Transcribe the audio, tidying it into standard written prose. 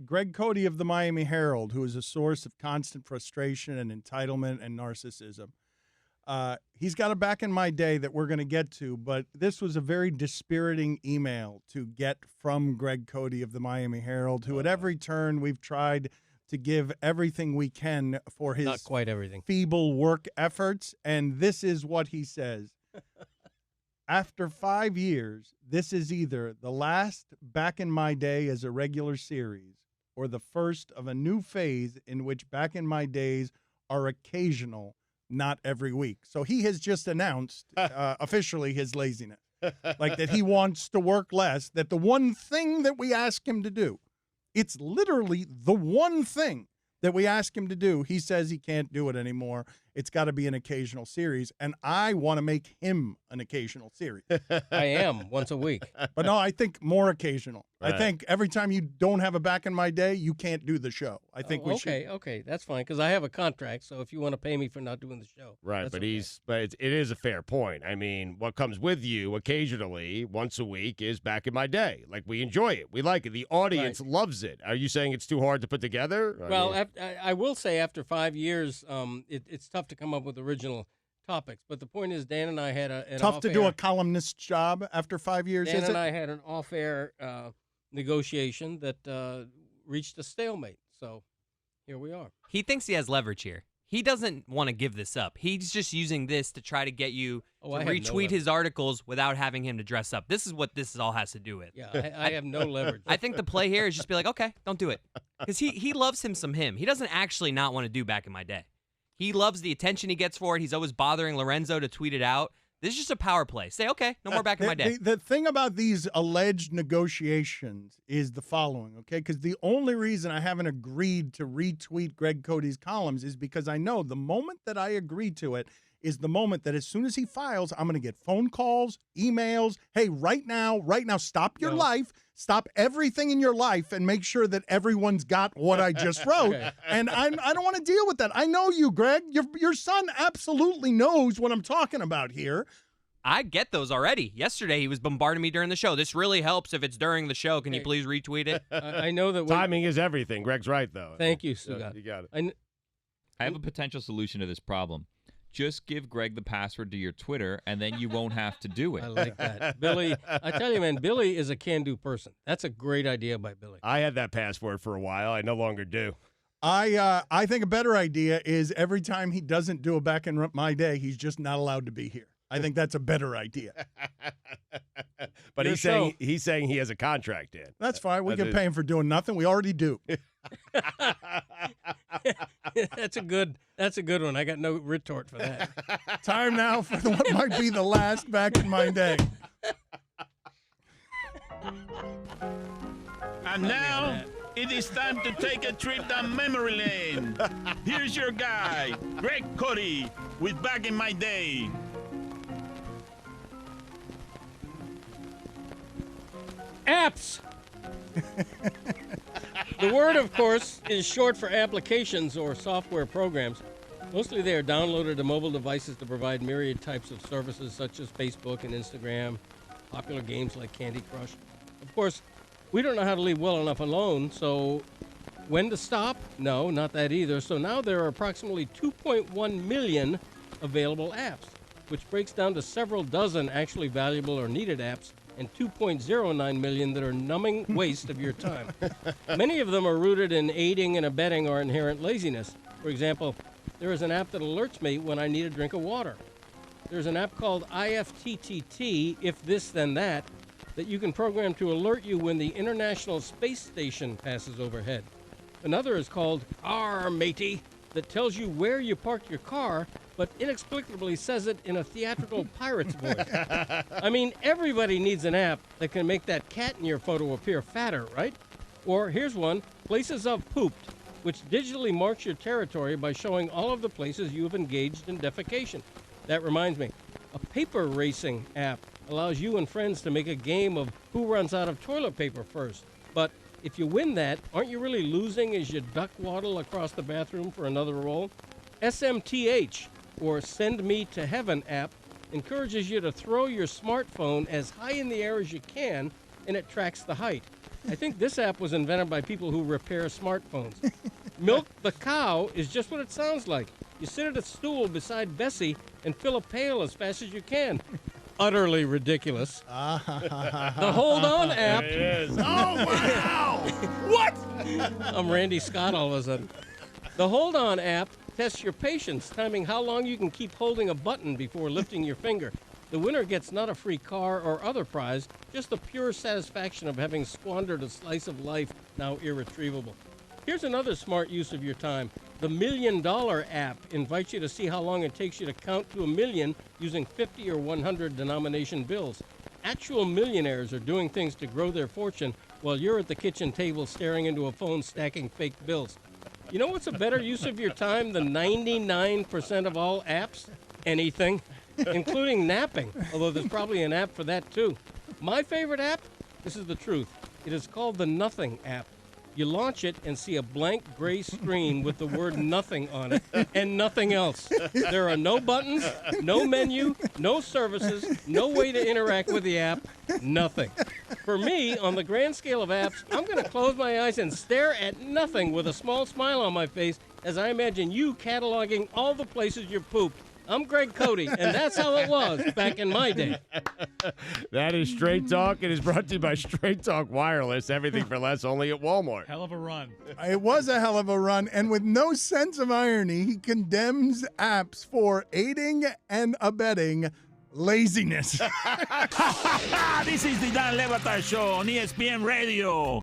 Greg Cote of the Miami Herald, who is a source of constant frustration and entitlement and narcissism. He's got a back in my day that we're going to get to, but this was a very dispiriting email to get from Greg Cote of the Miami Herald, who at every turn we've tried to give everything we can for his not quite everything feeble work efforts. And this is what he says. After 5 years, this is either the last Back in My Day as a regular series or the first of a new phase in which Back in My Days are occasional, not every week. So he has just announced officially his laziness, like that he wants to work less, that the one thing that we ask him to do, it's literally the one thing that we ask him to do. He says he can't do it anymore. It's got to be an occasional series, and I want to make him an occasional series. I am once a week. But no, I think more occasional. Right. I think every time you don't have a Back in My Day, you can't do the show. I think we should. Okay, that's fine, because I have a contract, so if you want to pay me for not doing the show. Right, but okay. it is a fair point. I mean, what comes with you occasionally, once a week, is Back in My Day. Like, we enjoy it. We like it. The audience loves it. Are you saying it's too hard to put together? I will say after 5 years, it's tough to come up with original topics. But the point is, Dan and I had an Tough to off-air- do a columnist job after 5 years, Dan is and it? I had an off-air negotiation that reached a stalemate. So here we are. He thinks he has leverage here. He doesn't want to give this up. He's just using this to try to get you to I have no retweet his articles without having him to dress up. This is what this all has to do with. Yeah, I have no leverage. I think the play here is just be like, okay, don't do it. Because he loves him some him. He doesn't actually not want to do Back in My Day. He loves the attention he gets for it. He's always bothering Lorenzo to tweet it out. This is just a power play. Say, okay, no more Back in My Day. The thing about these alleged negotiations is the following, okay? Because the only reason I haven't agreed to retweet Greg Cote's columns is because I know the moment that I agree to it is the moment that as soon as he files, I'm going to get phone calls, emails. Hey, right now, stop your life. Stop everything in your life and make sure that everyone's got what I just wrote. Okay. And I don't want to deal with that. I know you, Greg. Your son absolutely knows what I'm talking about here. I get those already. Yesterday, he was bombarding me during the show. This really helps if it's during the show. Can you please retweet it? I know that Timing is everything. Greg's right, though. Thank you, Sugat. You got it. I have a potential solution to this problem. Just give Greg the password to your Twitter, and then you won't have to do it. I like that. Billy, I tell you, man, Billy is a can-do person. That's a great idea by Billy. I had that password for a while. I no longer do. I think a better idea is every time he doesn't do a Back in My Day, he's just not allowed to be here. I think that's a better idea. But he's saying he has a contract in. That's fine. We can pay him for doing nothing. We already do. That's a good one. I got no retort for that. Time now for what might be the last Back in My Day. And now it is time to take a trip down memory lane. Here's your guy, Greg Cote, with Back in My Day. Apps. The word, of course, is short for applications or software programs. Mostly they are downloaded to mobile devices to provide myriad types of services such as Facebook and Instagram, popular games like Candy Crush. Of course, we don't know how to leave well enough alone, so when to stop? No, not that either. So now there are approximately 2.1 million available apps, which breaks down to several dozen actually valuable or needed apps and 2.09 million that are numbing waste of your time. Many of them are rooted in aiding and abetting our inherent laziness. For example, there is an app that alerts me when I need a drink of water. There's an app called IFTTT, If This Then That you can program to alert you when the International Space Station passes overhead. Another is called R Matey, that tells you where you parked your car, but inexplicably says it in a theatrical pirate's voice. I mean, everybody needs an app that can make that cat in your photo appear fatter, right? Or here's one, Places I've Pooped, which digitally marks your territory by showing all of the places you have engaged in defecation. That reminds me, a paper racing app allows you and friends to make a game of who runs out of toilet paper first. But if you win that, aren't you really losing as you duck waddle across the bathroom for another roll? SMTH, or Send Me to Heaven app, encourages you to throw your smartphone as high in the air as you can, and it tracks the height. I think this app was invented by people who repair smartphones. Milk the Cow is just what it sounds like. You sit at a stool beside Bessie and fill a pail as fast as you can. Utterly ridiculous. The Hold On app. It is. Oh, wow! What? I'm Randy Scott all of a sudden. The Hold On app tests your patience, timing how long you can keep holding a button before lifting your finger. The winner gets not a free car or other prize, just the pure satisfaction of having squandered a slice of life now irretrievable. Here's another smart use of your time. The $1 Million app invites you to see how long it takes you to count to 1,000,000 using 50 or 100 denomination bills. Actual millionaires are doing things to grow their fortune while you're at the kitchen table staring into a phone stacking fake bills. You know what's a better use of your time than 99% of all apps? Anything, including napping, although there's probably an app for that too. My favorite app? This is the truth. It is called the Nothing app. You launch it and see a blank gray screen with the word nothing on it and nothing else. There are no buttons, no menu, no services, no way to interact with the app, nothing. For me, on the grand scale of apps, I'm going to close my eyes and stare at nothing with a small smile on my face as I imagine you cataloging all the places you pooped. I'm Greg Cote, and that's how it was back in my day. That is Straight Talk. It is brought to you by Straight Talk Wireless. Everything for less only at Walmart. Hell of a run. It was a hell of a run, and with no sense of irony, he condemns apps for aiding and abetting laziness. This is the Dan LeBatard Show on ESPN Radio.